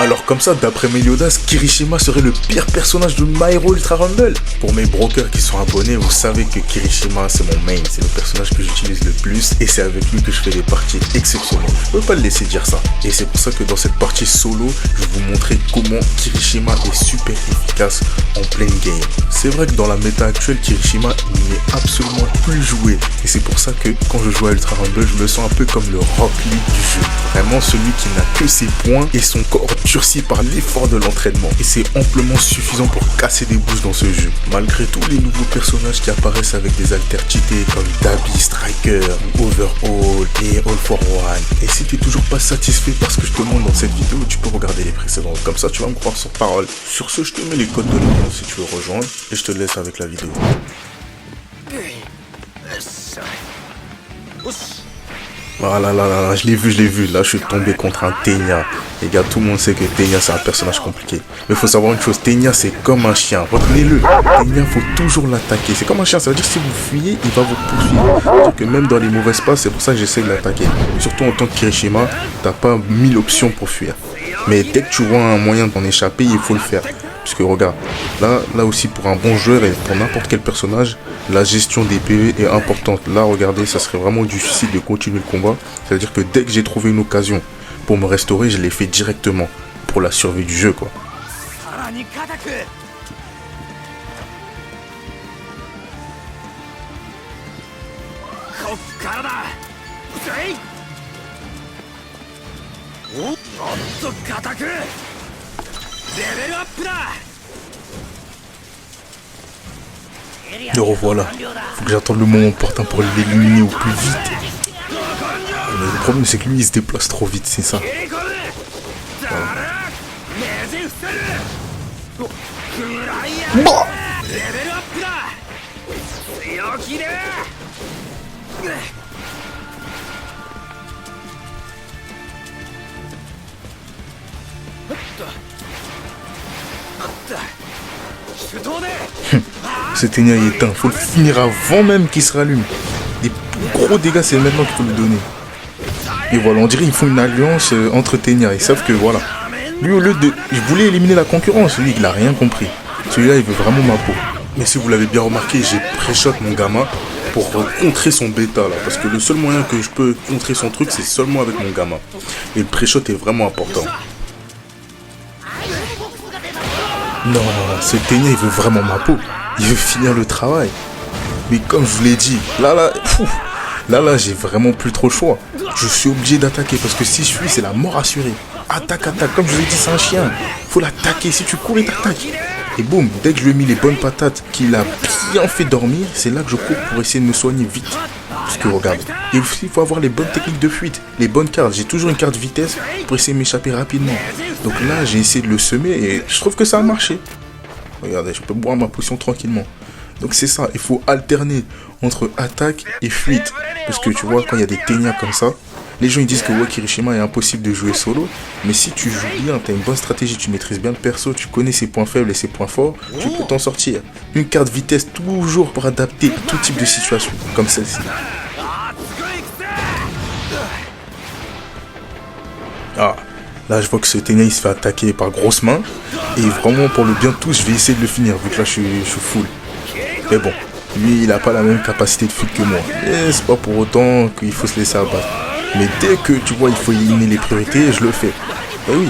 Alors comme ça, d'après Meliodas, Kirishima serait le pire personnage de My Hero Ultra Rumble. Pour mes brokers qui sont abonnés, vous savez que Kirishima c'est mon main, c'est le personnage que j'utilise le plus et c'est avec lui que je fais des parties exceptionnelles. Je peux pas le laisser dire ça. Et c'est pour ça que dans cette partie solo, je vais vous montrer comment Kirishima est super efficace en pleine game. C'est vrai que dans la méta actuelle, Kirishima il n'est absolument plus joué. Et c'est pour ça que quand je joue à Ultra Rumble, je me sens un peu comme le Rock Lee du jeu. Vraiment celui qui n'a que ses points et son corps durci par l'effort de l'entraînement. Et c'est amplement suffisant pour casser des bouches dans ce jeu. Malgré tous les nouveaux personnages qui apparaissent avec des alters cheatés comme Dabi, Striker, Overhaul et All for One. Et si tu es toujours pas satisfait par ce que je te montre dans cette vidéo, tu peux regarder les précédentes. Comme ça tu vas me croire sur parole. Sur ce, je te mets les codes de l'audience si tu veux rejoindre et je te laisse avec la vidéo. Voilà, là, je l'ai vu, là je suis tombé contre un Ténia. Les gars, tout le monde sait que Ténia c'est un personnage compliqué. Mais il faut savoir une chose, Ténia c'est comme un chien, retenez-le. Ténia faut toujours l'attaquer, c'est comme un chien, ça veut dire que si vous fuyez, il va vous poursuivre. C'est-à-dire que même dans les mauvaises passes, c'est pour ça que j'essaie de l'attaquer. Surtout en tant que Kirishima, t'as pas 1000 options pour fuir. Mais dès que tu vois un moyen d'en échapper, il faut le faire. Puisque regarde, là aussi pour un bon joueur et pour n'importe quel personnage, la gestion des PV est importante. Là regardez, ça serait vraiment difficile de continuer le combat. Ça veut dire que dès que j'ai trouvé une occasion pour me restaurer, je l'ai fait directement pour la survie du jeu quoi. Le revoilà. Faut que j'attende le moment opportun pour l'éliminer au plus vite. Mais le problème c'est que lui il se déplace trop vite, c'est ça. Voilà. Ce Ténia est éteint, faut le finir avant même qu'il se rallume. Les gros dégâts c'est maintenant qu'il faut le donner. Et voilà, on dirait qu'ils font une alliance entre Ténia. Ils savent que voilà. Lui au lieu de... Je voulais éliminer la concurrence, lui il a rien compris. Celui-là il veut vraiment ma peau. Mais si vous l'avez bien remarqué, j'ai pré-shot mon gamma pour contrer son bêta là. Parce que le seul moyen que je peux contrer son truc c'est seulement avec mon gamma. Et le pré-shot est vraiment important. Non, ce Ténia il veut vraiment ma peau. Il veut finir le travail. Mais comme je vous l'ai dit, là, j'ai vraiment plus trop le choix. Je suis obligé d'attaquer parce que si je fuis, c'est la mort assurée. Attaque. Comme je vous l'ai dit, c'est un chien. Faut l'attaquer. Si tu cours, il t'attaque. Et boum, dès que je lui ai mis les bonnes patates, qu'il a bien fait dormir, c'est là que je cours pour essayer de me soigner vite. Parce que regarde, il faut avoir les bonnes techniques de fuite, les bonnes cartes. J'ai toujours une carte vitesse pour essayer de m'échapper rapidement. Donc là, j'ai essayé de le semer et je trouve que ça a marché. Regardez, je peux boire ma potion tranquillement. Donc c'est ça, il faut alterner entre attaque et fuite. Parce que tu vois, quand il y a des Ténias comme ça, les gens ils disent que ouais, Kirishima est impossible de jouer solo. Mais si tu joues bien, tu as une bonne stratégie, tu maîtrises bien le perso, tu connais ses points faibles et ses points forts, tu peux t'en sortir. Une carte vitesse toujours pour adapter à tout type de situation, comme celle-ci. Ah, là je vois que ce Ténia il se fait attaquer par grosse main. Et vraiment pour le bien de tous, je vais essayer de le finir vu que là je suis full. Mais bon, lui il a pas la même capacité de fuite que moi. Et c'est pas pour autant qu'il faut se laisser abattre. Mais dès que tu vois il faut éliminer les priorités, je le fais. Et oui.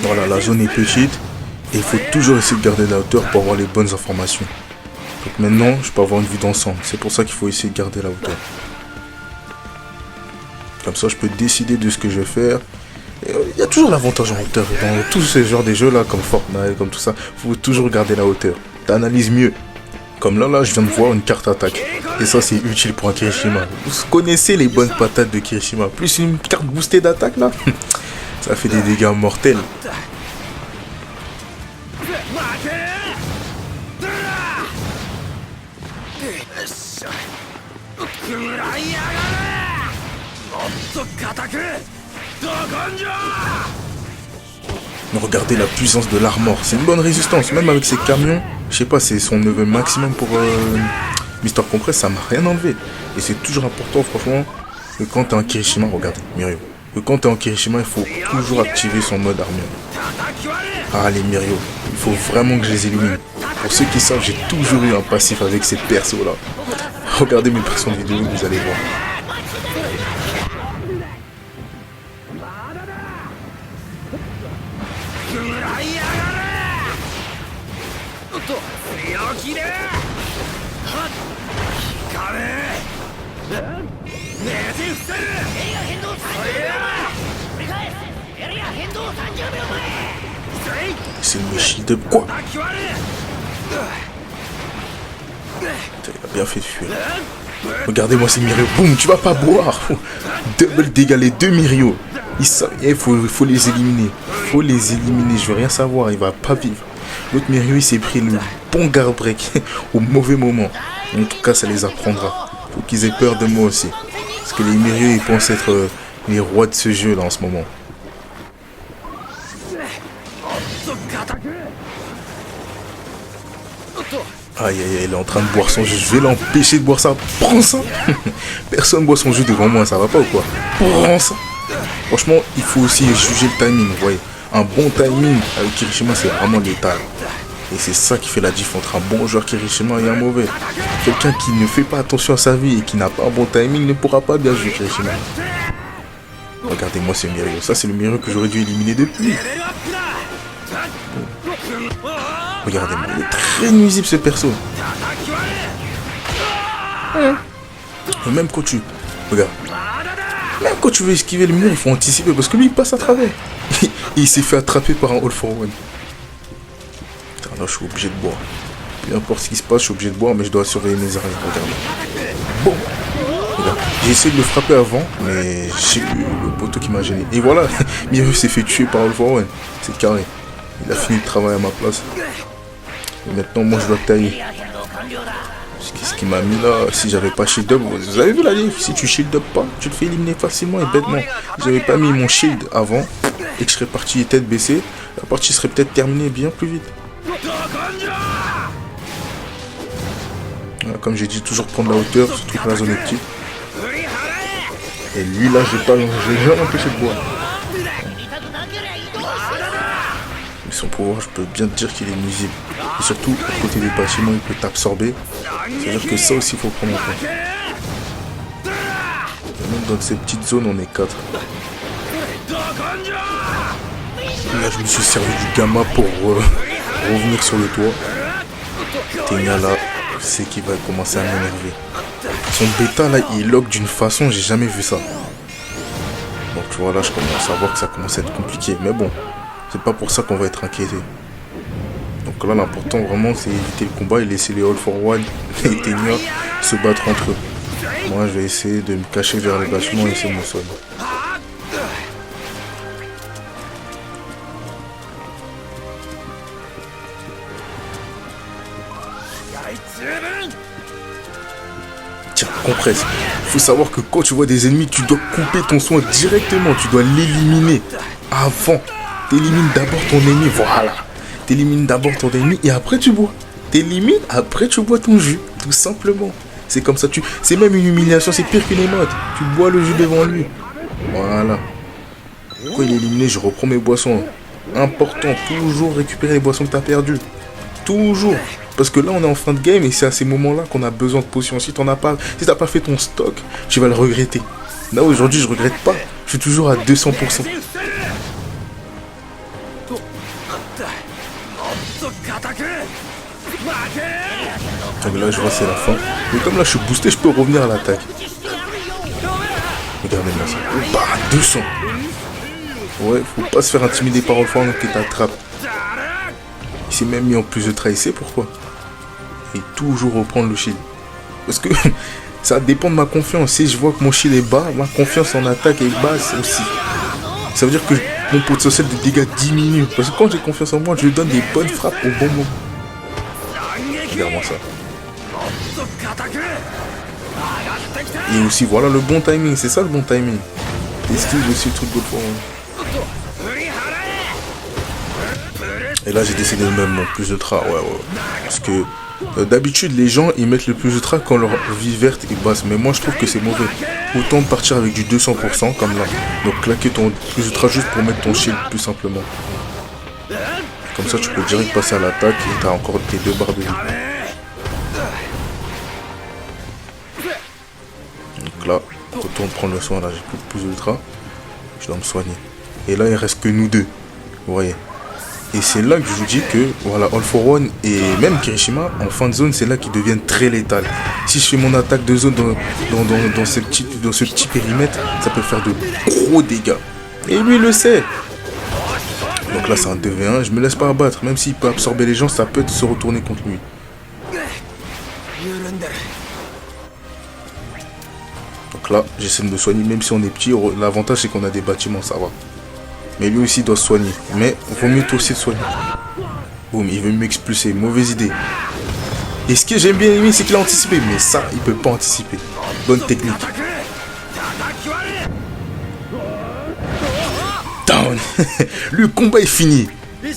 Voilà, la zone est petite et il faut toujours essayer de garder la hauteur pour avoir les bonnes informations. Donc maintenant, je peux avoir une vue d'ensemble. C'est pour ça qu'il faut essayer de garder la hauteur. Comme ça, je peux décider de ce que je vais faire Il y a toujours l'avantage en hauteur. Dans tous ces genres de jeux là, comme Fortnite, comme tout ça, faut toujours garder la hauteur. T'analyses mieux. Comme là, je viens de voir une carte attaque. Et ça, c'est utile pour un Kirishima. Vous connaissez les bonnes patates de Kirishima. Plus une carte boostée d'attaque là. Ça fait des dégâts mortels. Regardez la puissance de l'armor. C'est une bonne résistance. Même avec ces camions, je sais pas, c'est son level maximum pour Mister Compress, ça m'a rien enlevé. Et c'est toujours important, franchement, que quand t'es en Kirishima, regardez, Mirio. Que quand t'es en Kirishima, il faut toujours activer son mode armure. Ah, les Mirio, il faut vraiment que je les élimine. Pour ceux qui savent, j'ai toujours eu un passif avec ces persos là. Regardez mes versions vidéo, vous allez voir. C'est le shield up quoi? Il a bien fait de fuir. Regardez-moi ces Mirio. Boum, tu vas pas boire. Double dégâts, les deux Mirio. Il faut les éliminer. Faut les éliminer. Je veux rien savoir. Il va pas vivre. L'autre Mirio, il s'est pris le bon guard break au mauvais moment. En tout cas, ça les apprendra. Faut qu'ils aient peur de moi aussi. Parce que les Mirio, ils pensent être les rois de ce jeu là en ce moment. Aïe aïe aïe, il est en train de boire son jus. Je vais l'empêcher de boire ça. Prends ça. Personne boit son jus devant moi, ça va pas ou quoi? Prends ça. Franchement, il faut aussi juger le timing, vous voyez. Un bon timing avec Kirishima, c'est vraiment létal. Et c'est ça qui fait la diff entre un bon joueur Kirishima et un mauvais. Quelqu'un qui ne fait pas attention à sa vie et qui n'a pas un bon timing ne pourra pas bien jouer Kirishima. Regardez-moi ce Mirio. Ça, c'est le Mirio que j'aurais dû éliminer depuis. Regardez-moi, il est très nuisible ce perso. Et même quand tu... Regarde. Même quand tu veux esquiver le mur, il faut anticiper parce que lui, il passe à travers. Il s'est fait attraper par un All for One. Putain, là, je suis obligé de boire. Peu importe ce qui se passe, je suis obligé de boire, mais je dois surveiller mes arrières. Regarde. Bon. Regarde. J'ai essayé de le frapper avant, mais j'ai eu le poteau qui m'a gêné. Et voilà, Mirio s'est fait tuer par All for One. C'est carré. Il a fini de travailler à ma place. Et maintenant, moi, je dois tailler. Ce qui m'a mis là, si j'avais pas shield up, vous avez vu la ligne, si tu shield up pas, tu te fais éliminer facilement et bêtement. Si j'avais pas mis mon shield avant et que je serais parti tête baissée, la partie serait peut-être terminée bien plus vite. Voilà, comme j'ai dit, toujours prendre la hauteur, surtout quand la zone est petite. Et lui là, j'ai jamais empêché de boire. Mais son pouvoir, je peux bien te dire qu'il est nuisible. Et surtout, à côté des bâtiments, il peut t'absorber. C'est-à-dire que ça aussi, il faut prendre en compte. Et même dans cette petite zone, on est 4. Là, je me suis servi du gamma pour revenir sur le toit. Ténia, là, c'est qu'il va commencer à m'énerver. Son bêta, là, il lock d'une façon, j'ai jamais vu ça. Donc, tu vois, là, je commence à voir que ça commence à être compliqué. Mais bon, c'est pas pour ça qu'on va être inquiété. Donc là, l'important vraiment, c'est éviter le combat et laisser les All for One et Ténia se battre entre eux. Moi, je vais essayer de me cacher vers les bâtiments et c'est mon sol. Tiens, compresse. Il faut savoir que quand tu vois des ennemis, tu dois couper ton soin directement. Tu dois l'éliminer avant. T'élimines d'abord ton ennemi, voilà. T'élimines d'abord ton ennemi et après tu bois. T'élimines, après tu bois ton jus, tout simplement. C'est comme ça, c'est même une humiliation, c'est pire qu'une émote. Tu bois le jus devant lui. Voilà. Quand il est éliminé, je reprends mes boissons. Important, toujours récupérer les boissons que t'as perdues. Toujours. Parce que là, on est en fin de game et c'est à ces moments-là qu'on a besoin de potions. Si t'as pas fait ton stock, tu vas le regretter. Là, aujourd'hui, je regrette pas. Je suis toujours à 200%. Donc là je vois c'est la fin. Mais comme là je suis boosté, je peux revenir à l'attaque. Regardez-moi ça. Bah 200. Ouais, faut pas se faire intimider par All-For-One qui t'attrape. Il s'est même mis en plus de try, c'est pourquoi. Et toujours reprendre le shield. Parce que ça dépend de ma confiance. Si je vois que mon shield est bas, ma confiance en attaque est basse aussi. Ça veut dire que mon potentiel de dégâts diminue. Parce que quand j'ai confiance en moi, je lui donne des bonnes frappes au bon moment. Regarde-moi ça. Et aussi, voilà le bon timing. C'est ça le bon timing. Esquive aussi le truc de fois. Et là, j'ai décidé de mettre mon plus de tra. Ouais. Parce que d'habitude, les gens, ils mettent le plus de tra quand leur vie verte est basse. Mais moi, je trouve que c'est mauvais. Autant partir avec du 200% comme là. Donc, claquer ton plus de tra juste pour mettre ton shield plus simplement. Comme ça, tu peux direct passer à l'attaque et t'as encore tes 2 barres de vie. Donc là, retourne prendre le soin. Là, j'ai plus de tra. Je dois me soigner. Et là, il reste que nous deux. Vous voyez. Et c'est là que je vous dis que, voilà, All-For-One et même Kirishima, en fin de zone, c'est là qu'ils deviennent très létales. Si je fais mon attaque de zone dans ce petit périmètre, ça peut faire de gros dégâts. Et lui, il le sait. Donc là, c'est un 2v1. Je me laisse pas abattre. Même s'il peut absorber les gens, ça peut se retourner contre lui. Donc là, j'essaie de me soigner, même si on est petit. L'avantage, c'est qu'on a des bâtiments, ça va. Mais lui aussi doit se soigner. Mais il vaut mieux toi aussi te soigner. Boum, il veut m'expulser. Mauvaise idée. Et ce que j'aime bien aimer, c'est qu'il a anticipé. Mais ça, il peut pas anticiper. Bonne technique. Down. Le combat est fini.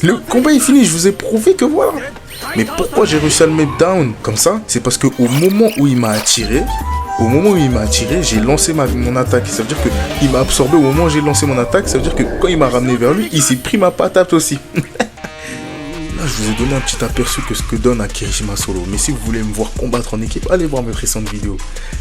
Le combat est fini. Je vous ai prouvé que voilà. Mais pourquoi j'ai réussi à le mettre down comme ça? C'est parce qu'au moment où il m'a attiré... j'ai lancé mon attaque. Ça veut dire qu'il m'a absorbé au moment où j'ai lancé mon attaque. Ça veut dire que quand il m'a ramené vers lui, il s'est pris ma patate aussi. Là, je vous ai donné un petit aperçu de ce que donne un Kirishima solo. Mais si vous voulez me voir combattre en équipe, allez voir mes précédentes vidéos.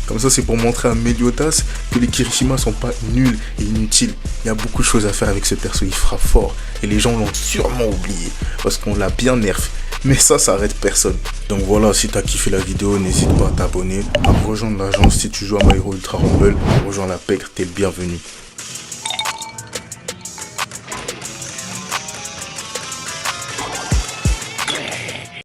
Comme ça, c'est pour montrer à Meliodas que les Kirishima sont pas nuls et inutiles. Il y a beaucoup de choses à faire avec ce perso. Il frappe fort. Et les gens l'ont sûrement oublié. Parce qu'on l'a bien nerfé. Mais ça arrête personne. Donc voilà, si t'as kiffé la vidéo, n'hésite pas à t'abonner, à rejoindre l'agence si tu joues à My Hero Ultra Rumble, rejoins la PEC, t'es le bienvenu.